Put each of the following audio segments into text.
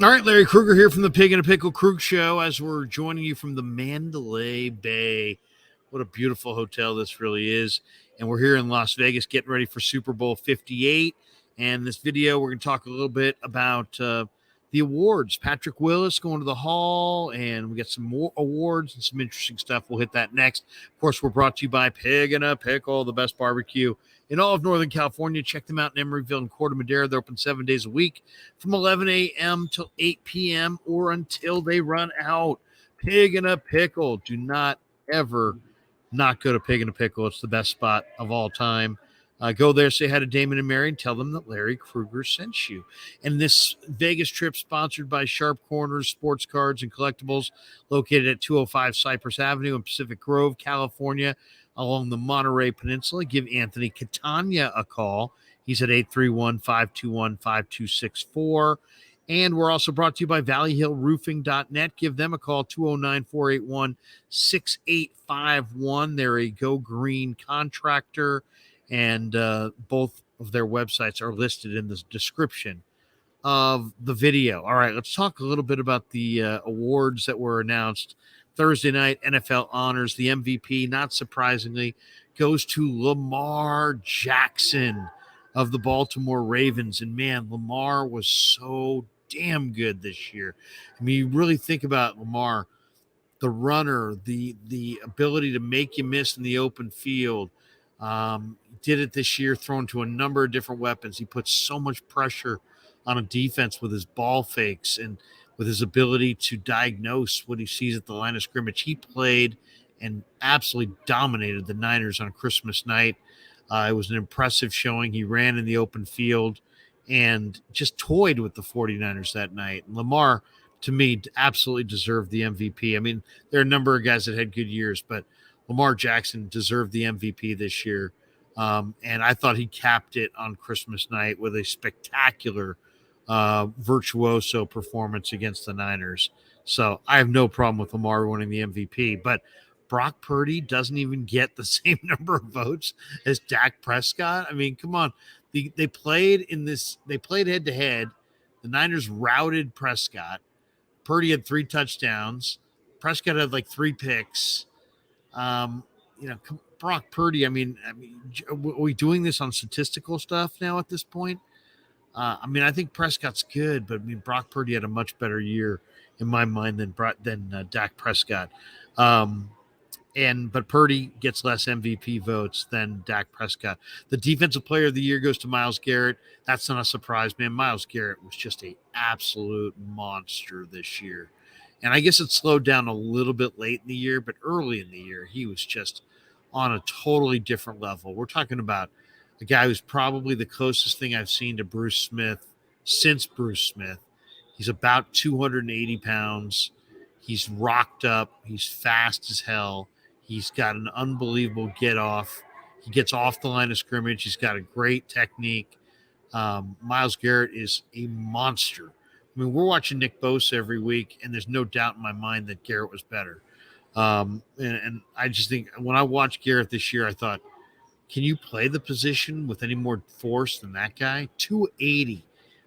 All right, Larry Krueger here from the Pig and a Pickle Krug Show as we're joining you from the Mandalay Bay. What a beautiful hotel this really is. And we're here in Las Vegas getting ready for Super Bowl 58. And this video, we're going to talk a little bit about the awards. Patrick Willis going to the Hall, and we got some more awards and some interesting stuff. We'll hit that next. Of course, we're brought to you by Pig and a Pickle, the best barbecue in all of Northern California. Check them out in Emeryville and Corte Madera. They're open 7 days a week from 11 a.m. till 8 p.m. or until they run out. Pig and a Pickle. Do not ever not go to Pig and a Pickle. It's the best spot of all time. Go there, say hi to Damon and Mary, and tell them that Larry Krueger sent you. And this Vegas trip sponsored by Sharp Corners Sports Cards and Collectibles, located at 205 Cypress Avenue in Pacific Grove, California, along the Monterey Peninsula. Give Anthony Catania a call. He's at 831-521-5264. And we're also brought to you by valleyhillroofing.net. Give them a call, 209-481-6851. They're a Go Green contractor, and both of their websites are listed in the description of the video. All right, let's talk a little bit about the awards that were announced Thursday night. NFL honors the MVP, not surprisingly, goes to Lamar Jackson of the Baltimore Ravens. And man, Lamar was so damn good this year. I mean, you really think about Lamar, the runner, the ability to make you miss in the open field. Did it this year, thrown to a number of different weapons. He puts so much pressure on a defense with his ball fakes and with his ability to diagnose what he sees at the line of scrimmage. He played and absolutely dominated the Niners on Christmas night. It was an impressive showing. He ran in the open field and just toyed with the 49ers that night. And Lamar, to me, absolutely deserved the MVP. I mean, there are a number of guys that had good years, but Lamar Jackson deserved the MVP this year. And I thought he capped it on Christmas night with a spectacular virtuoso performance against the Niners. So I have no problem with Lamar winning the MVP, but Brock Purdy doesn't even get the same number of votes as Dak Prescott. I mean, come on. They played head to head. The Niners routed Prescott. Purdy had 3 touchdowns. Prescott had like 3 picks. Um, Brock Purdy. Are we doing this on statistical stuff now at this point? I think Prescott's good, but I mean Brock Purdy had a much better year in my mind than Dak Prescott. But Purdy gets less MVP votes than Dak Prescott. The defensive player of the year goes to Myles Garrett. That's not a surprise, man. Myles Garrett was just an absolute monster this year. And I guess it slowed down a little bit late in the year, but early in the year, he was just on a totally different level. We're talking about a guy who's probably the closest thing I've seen to Bruce Smith since Bruce Smith. He's about 280 pounds. He's rocked up. He's fast as hell. He's got an unbelievable get off. He gets off the line of scrimmage. He's got a great technique. Myles Garrett is a monster. I mean, we're watching Nick Bosa every week, and there's no doubt in my mind that Garrett was better. And I just think when I watched Garrett this year, I thought, can you play the position with any more force than that guy? 280.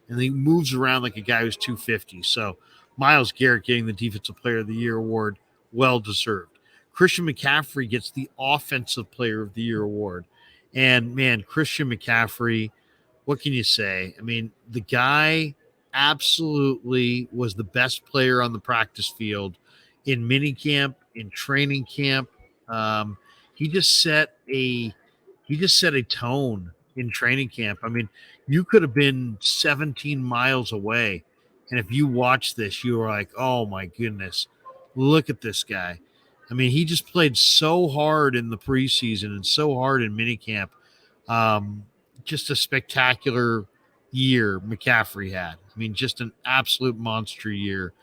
And he moves around like a guy who's 250. So Myles Garrett getting the Defensive Player of the Year award, well deserved. Christian McCaffrey gets the Offensive Player of the Year award. And man, Christian McCaffrey, what can you say? I mean, the guy absolutely was the best player on the practice field in minicamp, in training camp. He just set a tone in training camp. I mean, you could have been 17 miles away, and if you watch this, you were like, "Oh my goodness, look at this guy." I mean, he just played so hard in the preseason and so hard in minicamp. Just a spectacular year McCaffrey had. I mean, just an absolute monster year.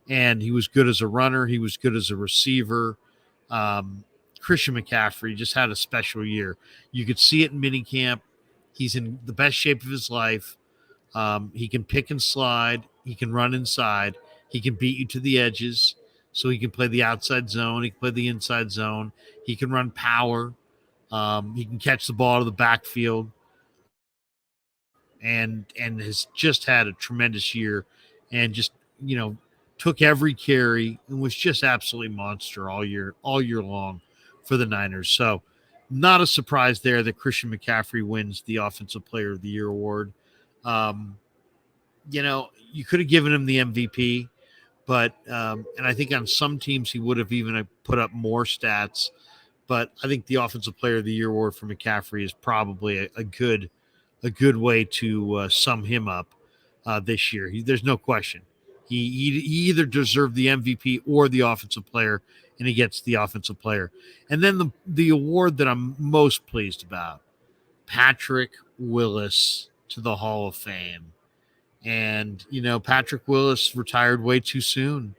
And he was good as a runner. He was good as a receiver. Christian McCaffrey just had a special year. You could see it in minicamp. He's in the best shape of his life. He can pick and slide. He can run inside. He can beat you to the edges. So he can play the outside zone. He can play the inside zone. He can run power. He can catch the ball out of the backfield. And has just had a tremendous year and just took every carry and was just absolutely monster all year long for the Niners. So not a surprise there that Christian McCaffrey wins the Offensive Player of the Year award. You could have given him the MVP, but and I think on some teams he would have even put up more stats. But I think the Offensive Player of the Year award for McCaffrey is probably a good way to sum him up this year. There's no question. He either deserved the MVP or the Offensive Player, and he gets the Offensive Player. And then the award that I'm most pleased about, Patrick Willis to the Hall of Fame. And, Patrick Willis retired way too soon.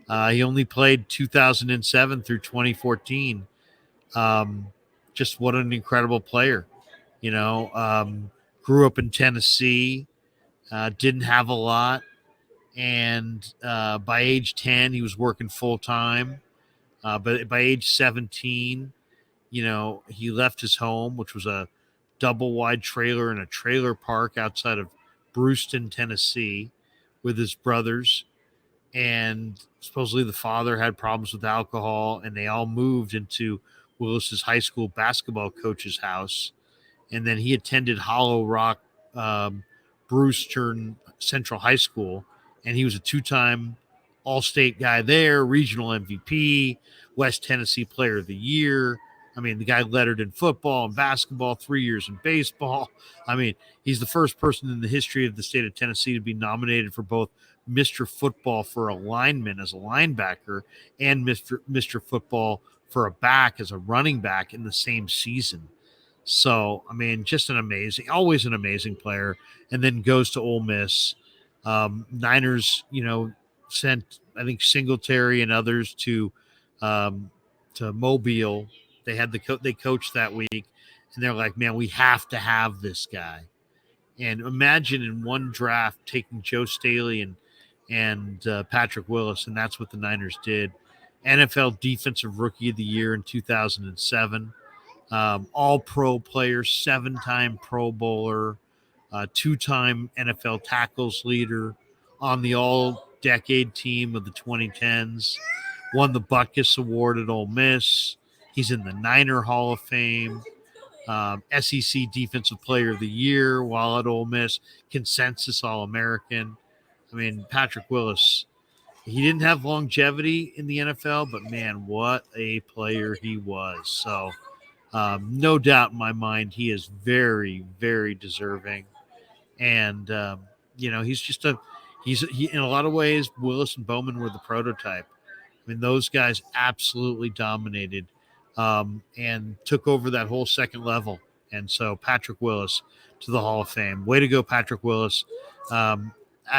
He only played 2007 through 2014. Just what an incredible player. Grew up in Tennessee, didn't have a lot. And by age 10, he was working full time. But by age 17, he left his home, which was a double wide trailer in a trailer park outside of Brewston, Tennessee, with his brothers. And supposedly the father had problems with alcohol, and they all moved into Willis's high school basketball coach's house. And then he attended Hollow Rock Brewston Central High School, and he was a two-time All-State guy there, regional MVP, West Tennessee Player of the Year. I mean, the guy lettered in football and basketball, 3 years in baseball. I mean, he's the first person in the history of the state of Tennessee to be nominated for both Mr. Football for a lineman as a linebacker and Mr. Football for a back as a running back in the same season. So, I mean, just always an amazing player, and then goes to Ole Miss. Niners, sent, I think, Singletary and others to Mobile. They had they coached that week, and they're like, man, we have to have this guy. And imagine in one draft taking Joe Staley and Patrick Willis, and that's what the Niners did. NFL Defensive Rookie of the Year in 2007. All-Pro player, 7-time Pro Bowler, 2-time NFL tackles leader, on the All-Decade team of the 2010s, won the Butkus Award at Ole Miss. He's in the Niner Hall of Fame, SEC Defensive Player of the Year while at Ole Miss, consensus All-American. I mean, Patrick Willis, he didn't have longevity in the NFL, but man, what a player he was. So no doubt in my mind, he is very, very deserving. And, he's just he in a lot of ways, Willis and Bowman were the prototype. I mean, those guys absolutely dominated and took over that whole second level. And so Patrick Willis to the Hall of Fame. Way to go, Patrick Willis.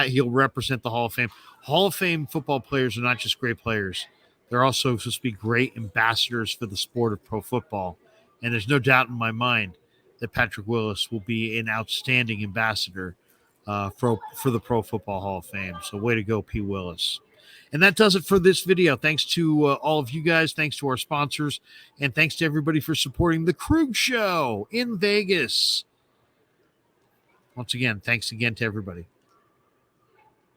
He'll represent the Hall of Fame. Hall of Fame football players are not just great players. They're also supposed to be great ambassadors for the sport of pro football. And there's no doubt in my mind that Patrick Willis will be an outstanding ambassador for the Pro Football Hall of Fame. So way to go, P. Willis. And that does it for this video. Thanks to all of you guys. Thanks to our sponsors. And thanks to everybody for supporting the Krug Show in Vegas. Once again, thanks again to everybody.